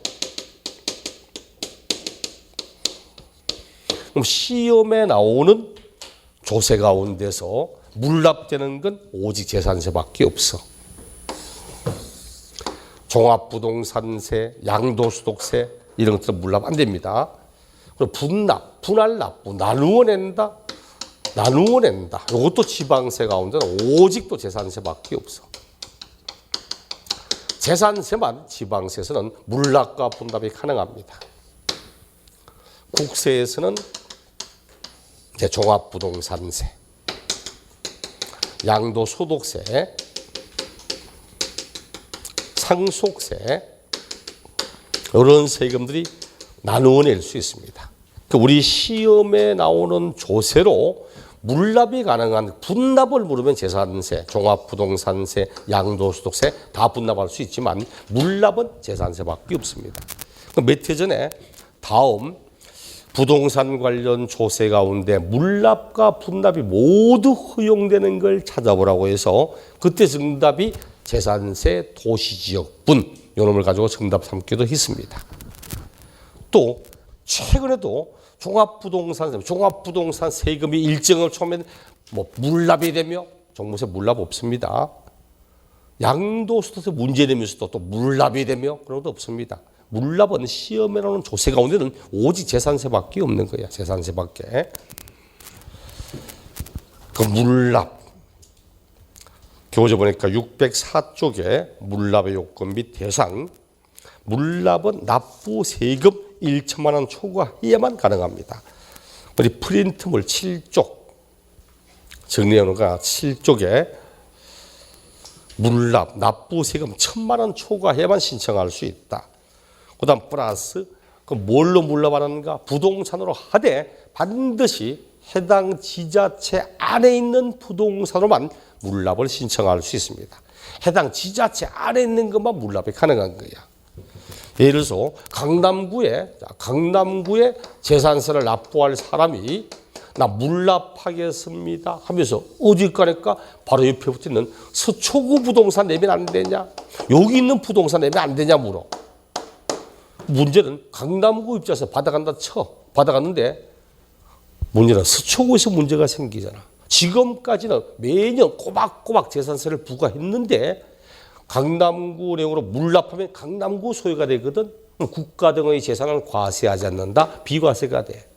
그럼 시험에 나오는 조세 가운데서 물납되는 건 오직 재산세밖에 없어. 종합부동산세, 양도소득세 이런 것들은 물납 안 됩니다. 그리고 분납, 분할 납부, 나누어 낸다. 이것도 지방세 가운데는 오직 또 재산세밖에 없어. 재산세만 지방세에서는 물납과 분납이 가능합니다. 국세에서는 종합부동산세, 양도소득세, 상속세 이런 세금들이 나누어 낼 수 있습니다. 우리 시험에 나오는 조세로 물납이 가능한 분납을 물으면 재산세, 종합부동산세, 양도소득세 다 분납할 수 있지만 물납은 재산세밖에 없습니다. 몇 해 전에 다음 부동산 관련 조세 가운데 물납과 분납이 모두 허용되는 걸 찾아보라고 해서 그때 정답이 재산세 도시지역분 요놈을 가지고 정답 삼기도 했습니다. 또 최근에도 종합부동산 세금이 일정을 초면 물납이 되며 종부세 물납 없습니다. 양도소득세 문제 되면서도 또 물납이 되며 그런 것도 없습니다. 물납은 시험에 나오는 조세 가운데는 오직 재산세밖에 없는 거야. 재산세밖에. 그 물납. 교재 보니까 604쪽에 물납의 요건 및 대상. 물납은 납부 세금 1천만 원 초과해야만 가능합니다. 우리 프린트물 7쪽 정리해 놓은 거 7쪽에 물납, 납부 세금 1,000만 원 초과해야만 신청할 수 있다. 그 다음 플러스 그 뭘로 물납하는가? 부동산으로 하되 반드시 해당 지자체 안에 있는 부동산으로만 물납을 신청할 수 있습니다. 해당 지자체 안에 있는 것만 물납이 가능한 거야. 예를 들어서 강남구에 재산세를 납부할 사람이 나 물납하겠습니다 하면서 어디 가니까 바로 옆에 붙어있는 서초구 부동산 내면 안 되냐, 여기 있는 부동산 내면 안 되냐 물어. 문제는 강남구 입장에서 받아간다 쳐. 받아갔는데 문제는 서초구에서 문제가 생기잖아. 지금까지는 매년 꼬박꼬박 재산세를 부과했는데 강남구 내용으로 물납하면 강남구 소유가 되거든. 국가 등의 재산을 과세하지 않는다. 비과세가 돼.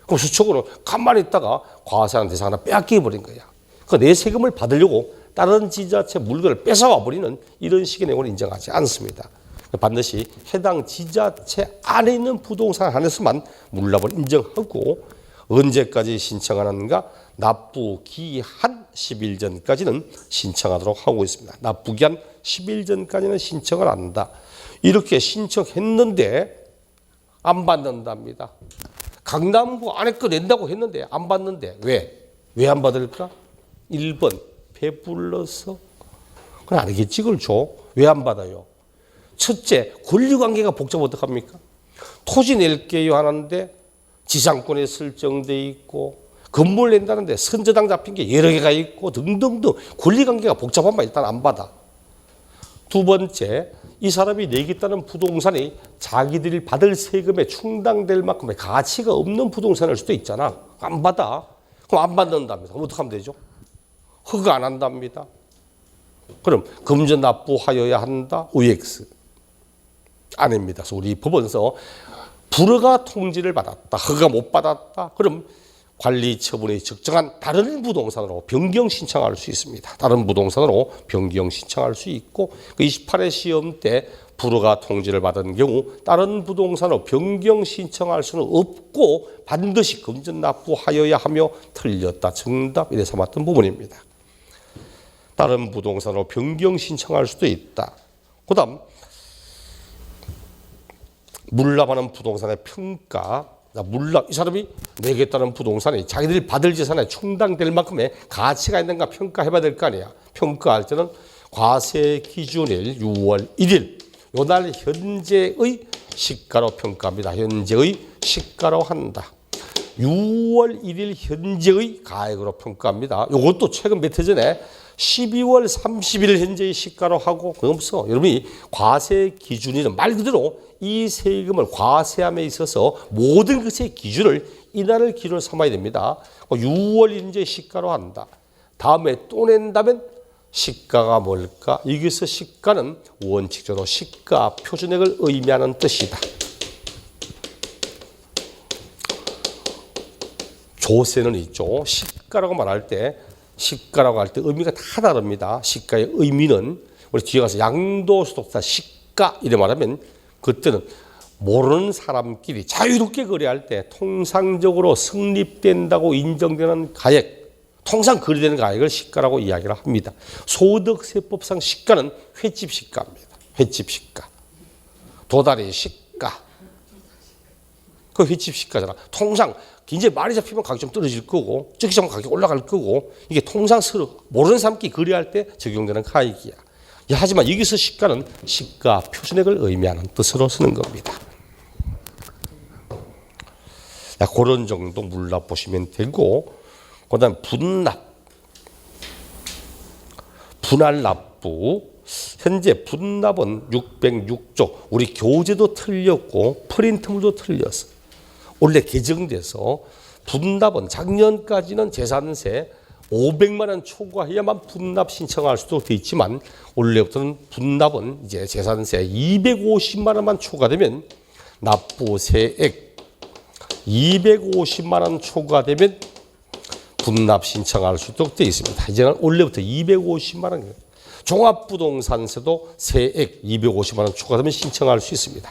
그럼 서초구는 가만히 있다가 과세하는 대상 하나 빼앗겨버린 거야. 내 세금을 받으려고 다른 지자체 물건을 뺏어와 버리는 이런 식의 내용을 인정하지 않습니다. 반드시 해당 지자체 안에 있는 부동산 안에서만 물납을 인정하고 언제까지 신청하는가? 납부 기한 10일 전까지는 신청하도록 하고 있습니다. 납부 기한 10일 전까지는 신청을 안 한다. 이렇게 신청했는데 안 받는답니다. 강남구 안에 거 낸다고 했는데 안 받는데 왜? 왜 안 받을까? 1번 배불러서. 그건 아니겠지. 그걸 줘. 왜 안 받아요? 첫째, 권리관계가 복잡 어떡합니까? 토지 낼게요 하는데 지상권에 설정돼 있고 건물 낸다는데 선저당 잡힌 게 여러 개가 있고 등등등 권리관계가 복잡하면 일단 안 받아. 두 번째, 이 사람이 내겠다는 부동산이 자기들이 받을 세금에 충당될 만큼의 가치가 없는 부동산일 수도 있잖아. 안 받아. 그럼 안 받는답니다. 그럼 어떻게 하면 되죠? 허가 안 한답니다. 그럼 금전 납부하여야 한다. OX. 아닙니다. 그래서 우리 법원에서 불허가 통지를 받았다. 허가 못 받았다. 그럼 관리 처분이 적정한 다른 부동산으로 변경 신청할 수 있습니다. 다른 부동산으로 변경 신청할 수 있고 그 28회 시험 때 불허가 통지를 받은 경우 다른 부동산으로 변경 신청할 수는 없고 반드시 금전 납부하여야 하며 틀렸다. 정답 이래 삼았던 부분입니다. 다른 부동산으로 변경 신청할 수도 있다. 그 다음 물납하는 부동산의 평가. 물납, 이 사람이 내겠다는 부동산이 자기들이 받을 재산에 충당될 만큼의 가치가 있는가 평가해봐야 될 거 아니야. 평가할 때는 과세 기준일 6월 1일 요날 현재의 시가로 평가합니다. 현재의 시가로 한다. 6월 1일 현재의 가액으로 평가합니다. 이것도 최근 몇 해 전에 12월 30일 현재의 시가로 하고 그건 없어. 여러분이 과세 기준이는 말 그대로 이 세금을 과세함에 있어서 모든 것의 기준을 이날을 기준으로 삼아야 됩니다. 6월 현재 시가로 한다. 다음에 또 낸다면 시가가 뭘까? 여기서 시가는 원칙적으로 시가 표준액을 의미하는 뜻이다. 조세는 있죠. 시가라고 말할 때 시가라고 할 때 의미가 다 다릅니다. 시가의 의미는 우리 뒤에 가서 양도소득세 시가 이래 말하면 그때는 모르는 사람끼리 자유롭게 거래할 때 통상적으로 성립된다고 인정되는 가액, 통상 거래되는 가액을 시가라고 이야기를 합니다. 소득세법상 시가는 횟집 시가입니다. 횟집 시가. 도다리 시가. 그 횟집 시가잖아. 통상 굉장히 많이 잡히면 가격이 좀 떨어질 거고 적게 잡으면 가격이 올라갈 거고 이게 통상 서로 모르는 사람끼리 거래할 때 적용되는 가액이야. 하지만 여기서 시가는 시가 표준액을 의미하는 뜻으로 쓰는 겁니다. 그런 정도 물납 보시면 되고 그 다음에 분할 납부. 현재 분납은 606조. 우리 교재도 틀렸고 프린트물도 틀렸어. 원래 개정돼서 분납은 작년까지는 재산세 500만 원 초과해야만 분납 신청할 수도 돼 있지만 원래부터는 분납은 이제 재산세 250만 원만 초과되면 납부세액 250만 원 초과되면 분납 신청할 수도 돼 있습니다. 이제는 원래부터 250만 원. 종합부동산세도 세액 250만 원 초과되면 신청할 수 있습니다.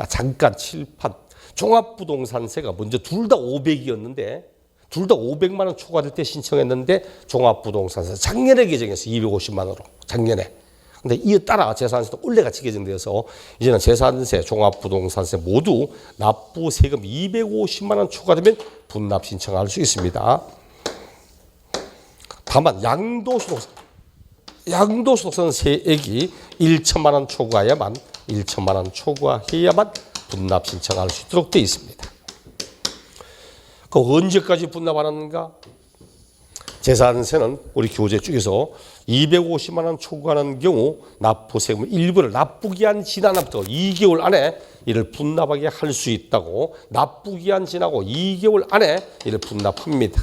잠깐 칠판. 종합부동산세가 먼저 둘 다 500이었는데 둘 다 500만 원 초과될 때 신청했는데 종합부동산세 작년에 개정해서 250만 원으로 작년에. 근데 이에 따라 재산세도 원래 같이 개정돼서 이제는 재산세, 종합부동산세 모두 납부 세금 250만 원 초과되면 분납 신청할 수 있습니다. 다만 양도소득세 양도소득세는 세액이 1천만 원 초과해야만 분납 신청할 수 있도록 되어 있습니다. 그럼 언제까지 분납하는가? 재산세는 우리 교재 쪽에서 250만 원 초과하는 경우 납부세금 일부를 납부기한 지난 날부터 2개월 안에 이를 분납하게 할 수 있다고, 납부기한 지나고 2개월 안에 이를 분납합니다.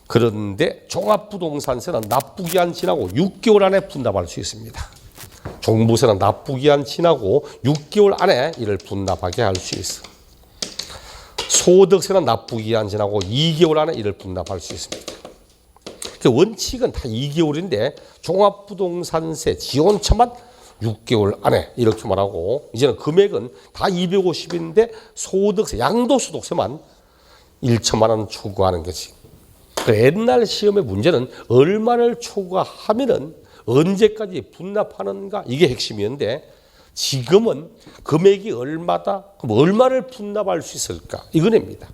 그런데 종합부동산세는 납부기한 지나고 6개월 안에 분납할 수 있습니다. 종부세는 납부기한 지나고 6개월 안에 이를 분납하게 할 수 있습니다. 소득세는 납부기한 지나고 2개월 안에 이를 분납할 수 있습니다. 그 원칙은 다 2개월인데 종합부동산세 지원처만 6개월 안에 이렇게 말하고, 이제는 금액은 다 250인데 소득세, 양도소득세만 1천만 원 초과하는 거지. 그 옛날 시험의 문제는 얼마를 초과하면은 언제까지 분납하는가, 이게 핵심이었는데 지금은 금액이 얼마다, 그럼 얼마를 분납할 수 있을까, 이거입니다.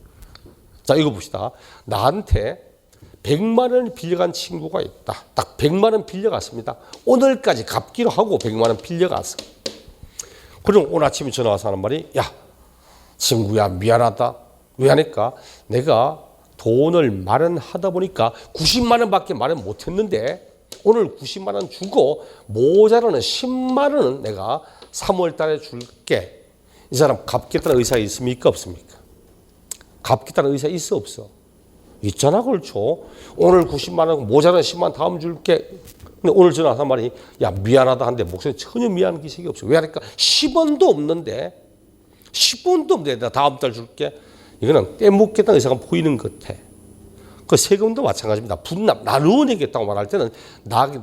자, 이거 봅시다. 나한테 100만 원 빌려간 친구가 있다. 딱 100만 원 빌려갔습니다. 오늘까지 갚기로 하고 100만 원 빌려갔어. 그럼 오늘 아침에 전화 와서 하는 말이, 야, 친구야, 미안하다. 왜 하니까 내가 돈을 마련하다 보니까 90만 원밖에 마련 못했는데 오늘 90만 원 주고 모자라는 10만 원은 내가 3월 달에 줄게. 이 사람 갚겠다는 의사가 있습니까? 없습니까? 갚겠다는 의사 있어? 없어? 있잖아. 그렇죠. 오늘 90만 원 모자라는 10만 원 다음 줄게. 근데 오늘 전화한 말이, 야, 미안하다 한데 목소리 전혀 미안한 기색이 없어. 왜 하니까 10원도 없는데 10원도 없는데 내가 다음 달 줄게. 이거는 떼먹겠다는 의사가 보이는 것 같아. 그 세금도 마찬가지입니다. 분납, 나누어 내겠다고 말할 때는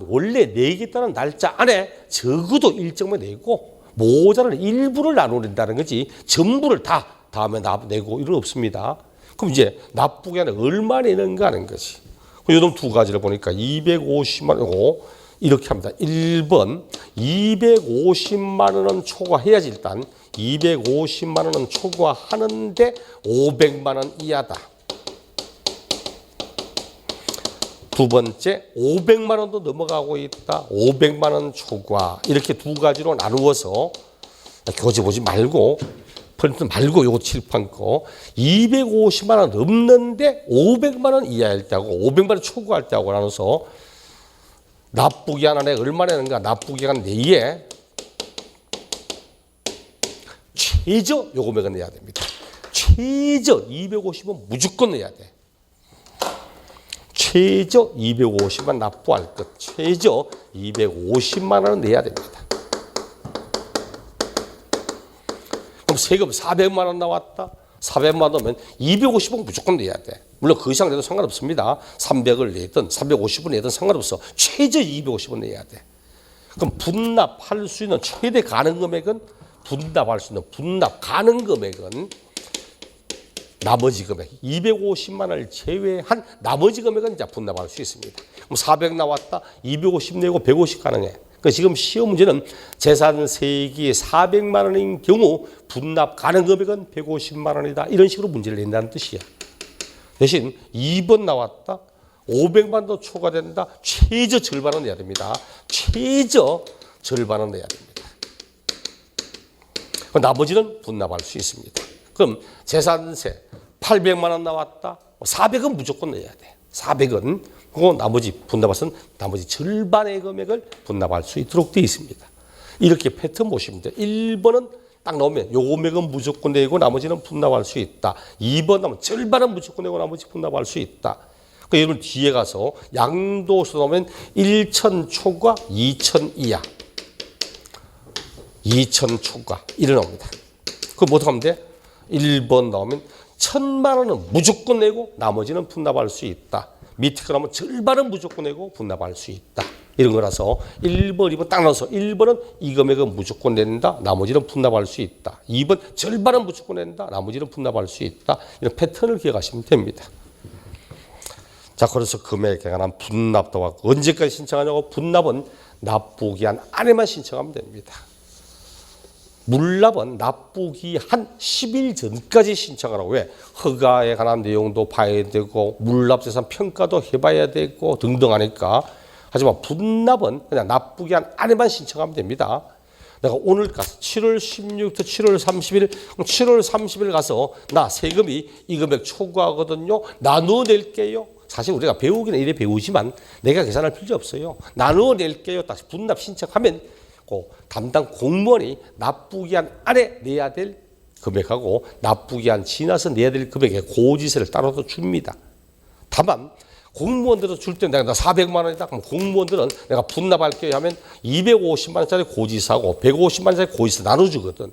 원래 내겠다는 날짜 안에 적어도 일정만 내고 모자라는 일부를 나누어 낸다는 거지 전부를 다 다음에 내고 이런 거 없습니다. 그럼 이제 납부기 안에 얼마 내는가 하는 거지. 요즘 두 가지를 보니까 250만 원이고 이렇게 합니다. 1번 250만 원은 초과해야지. 일단 250만 원은 초과하는데 500만 원 이하다. 두 번째 500만 원도 넘어가고 있다. 500만 원 초과. 이렇게 두 가지로 나누어서 교재 보지 말고 프린트 말고 요거 칠판 거 250만 원 넘는데 500만 원 이하일 때하고 500만 원 초과할 때하고 나눠서 납부기한 안에 얼마 내는가, 납부기한 내에 최저 요 금액은 내야 됩니다. 최저 250은 무조건 내야 돼. 최저 250만 납부할 것. 최저 250만 원은 내야 됩니다. 그럼 세금 400만 원 나왔다. 400만 원 넣으면 250원 무조건 내야 돼. 물론 그 이상 내도 상관없습니다. 300을 내든 350을 내든 상관없어. 최저 250원 내야 돼. 그럼 분납할 수 있는 최대 가능 금액은 분납할 수 있는 분납 가능 금액은 나머지 금액 250만 원을 제외한 나머지 금액은 이제 분납할 수 있습니다. 그럼 400 나왔다. 250 내고 150 가능해. 그러니까 지금 시험 문제는 재산세액이 400만 원인 경우 분납 가능 금액은 150만 원이다. 이런 식으로 문제를 낸다는 뜻이야. 대신 2번 나왔다. 500만 더 초과된다. 최저 절반은 내야 됩니다. 최저 절반은 내야 됩니다. 나머지는 분납할 수 있습니다. 그럼 재산세 800만 원 나왔다. 400은 무조건 내야 돼. 400은 그거 나머지 분납해서는 나머지 절반의 금액을 분납할 수 있도록 되어 있습니다. 이렇게 패턴 보시면 돼요. 1번은 딱 나오면 요 금액은 무조건 내고 나머지는 분납할 수 있다. 2번 나오면 절반은 무조건 내고 나머지 분납할 수 있다. 그러니까 여러분 뒤에 가서 양도소 나오면 1천 초과 2천 이하. 2천 초과 이래 나옵니다. 그럼 어떻게 하면 돼? 1번 나오면 1,000만 원은 무조건 내고 나머지는 분납할 수 있다. 밑에 거 나오면 절반은 무조건 내고 분납할 수 있다. 이런 거라서 1번, 2번 딱 넣어서 1번은 이 금액은 무조건 낸다. 나머지는 분납할 수 있다. 2번 절반은 무조건 낸다. 나머지는 분납할 수 있다. 이런 패턴을 기억하시면 됩니다. 자, 그래서 금액에 관한 분납도와 언제까지 신청하냐고 분납은 납부기한 안에만 신청하면 됩니다. 물납은 납부기 한 10일 전까지 신청하라고. 왜? 허가에 관한 내용도 봐야 되고 물납재산 평가도 해봐야 되고 등등 하니까. 하지만 분납은 그냥 납부기한 안에만 신청하면 됩니다. 내가 오늘 가서 7월 16일부터 7월 30일, 7월 30일 가서 나 세금이 이 금액 초과하거든요. 나누어 낼게요. 사실 우리가 배우기는 이래 배우지만 내가 계산할 필요 없어요. 나누어 낼게요. 다시 분납 신청하면 그 담당 공무원이 납부기한 안에 내야 될 금액하고 납부기한 지나서 내야 될 금액의 고지서를 따로도 줍니다. 다만 공무원들도 줄 때 내가 400만 원이다. 그럼 공무원들은 내가 분납할게요 하면 250만 원짜리 고지서하고 150만 원짜리 고지서 나눠주거든.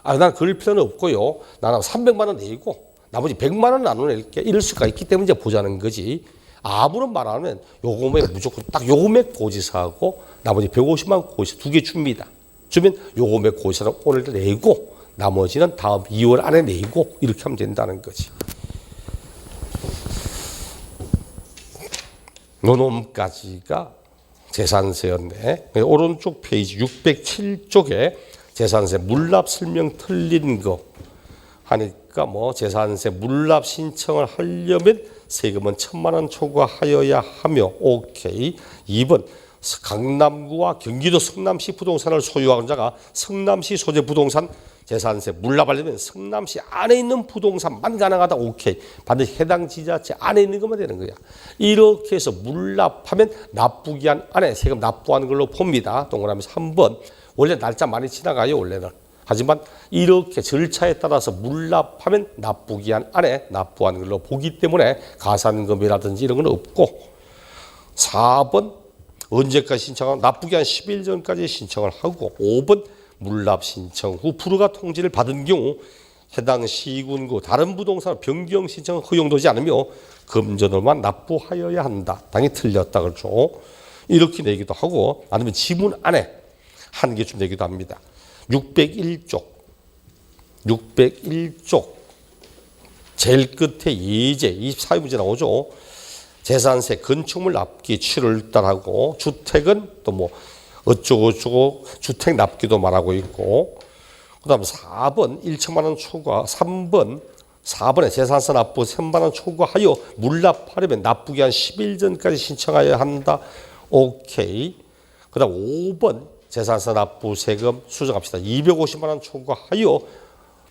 난 그럴 필요는 없고요. 나는 300만 원 내고 나머지 100만 원 나눠낼게. 이럴 수가 있기 때문에 이제 보자는 거지. 아무런 말 안 하면 요금액 무조건 딱 요금액 고지서하고 나머지 150만 원 고지서 2개 줍니다. 주면 요금액 고지서는 오늘 내고 나머지는 다음 2월 안에 내고 이렇게 하면 된다는 거지. 요놈까지가 재산세였네. 오른쪽 페이지 607쪽에 재산세 물납 설명 틀린 거 하니까 뭐 재산세 물납 신청을 하려면 세금은 1,000만 원 초과하여야 하며 오케이. 2번 강남구와 경기도 성남시 부동산을 소유하는 자가 성남시 소재 부동산 재산세 물납하려면 성남시 안에 있는 부동산만 가능하다. 오케이. 반드시 해당 지자체 안에 있는 것만 되는 거야. 이렇게 해서 물납하면 납부기한 안에 세금 납부하는 걸로 봅니다. 동그라미 3번. 원래 날짜 많이 지나가요. 원래는. 하지만 이렇게 절차에 따라서 물납하면 납부기한 안에 납부하는 걸로 보기 때문에 가산금이라든지 이런 건 없고. 4번 언제까지 신청하고 납부기한 10일 전까지 신청을 하고. 5번 물납 신청 후 불허가 통지를 받은 경우 해당 시군구 다른 부동산 변경 신청은 허용되지 않으며 금전으로만 납부하여야 한다. 당연히 틀렸다 그렇죠. 이렇게 내기도 하고 아니면 지문 안에 한 개 좀 내기도 합니다. 601쪽 제일 끝에 예제 24회 문제 나오죠. 재산세 건축물 납기 7월 달하고 주택은 또 뭐 어쩌고 주택 납기도 말하고 있고 그 다음에 4번 1천만 원 초과 4번에 재산세 납부 3만 원 초과하여 물납하려면 납부기한 10일 전까지 신청하여야 한다. 오케이. 그 다음 5번 재산세 납부 세금 수정합시다. 250만 원 초과하여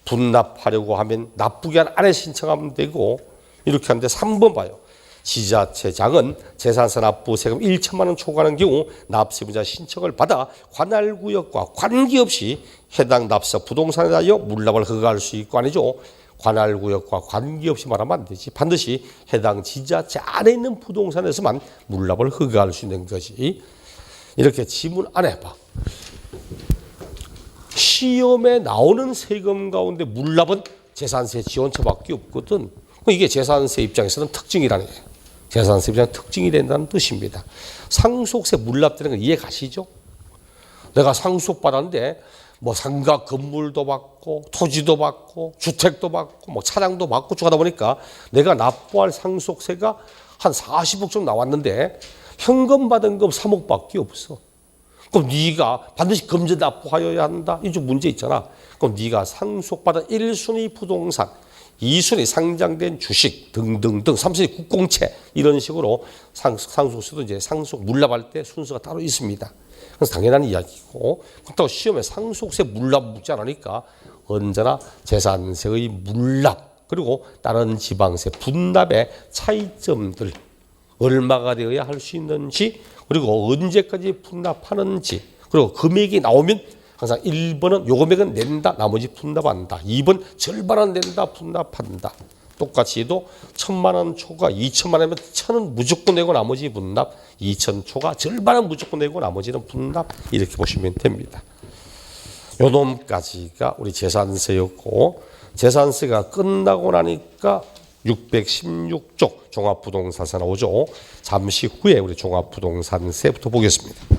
분납하려고 하면 납부기한 안에 신청하면 되고 이렇게 하는데 3번 봐요. 지자체장은 재산세 납부 세금 1천만 원 초과하는 경우 납세분자 신청을 받아 관할구역과 관계없이 해당 납세 부동산에 대하여 물납을 허가할 수 있고 아니죠. 관할구역과 관계없이 말하면 안 되지. 반드시 해당 지자체 안에 있는 부동산에서만 물납을 허가할 수 있는 거지. 이렇게 지문 안에 봐. 시험에 나오는 세금 가운데 물납은 재산세 지원처밖에 없거든. 이게 재산세 입장에서는 특징이라는 거예요. 재산세 입장에서 특징이 된다는 뜻입니다. 상속세 물납되는 거 이해 가시죠? 내가 상속받았는데 뭐 상가 건물도 받고 토지도 받고 주택도 받고 뭐 차량도 받고 쭉 하다 보니까 내가 납부할 상속세가 한 40억 좀 나왔는데 현금 받은 건 3억밖에 없어. 그럼 네가 반드시 금전 납부하여야 한다. 이쪽 문제 있잖아. 그럼 네가 상속받은 1순위 부동산 2순위 상장된 주식 등등등 3순위 국공채 이런 식으로 상속세도 이제 상속 물납할 때 순서가 따로 있습니다. 그래서 당연한 이야기고 그렇다고 시험에 상속세 물납 묻지 않으니까 언제나 재산세의 물납 그리고 다른 지방세 분납의 차이점들 얼마가 되어야 할 수 있는지 그리고 언제까지 분납하는지 그리고 금액이 나오면 항상 1번은 요 금액은 낸다. 나머지 분납한다. 2번 절반은 낸다. 분납한다. 똑같이 해도 1,000만 원 초과 2천만 원이면 1,000은 무조건 내고 나머지 분납 2천 초과 절반은 무조건 내고 나머지는 분납 이렇게 보시면 됩니다. 요 놈까지가 우리 재산세였고 재산세가 끝나고 나니까 616쪽 종합부동산세 나오죠. 잠시 후에 우리 종합부동산세부터 보겠습니다.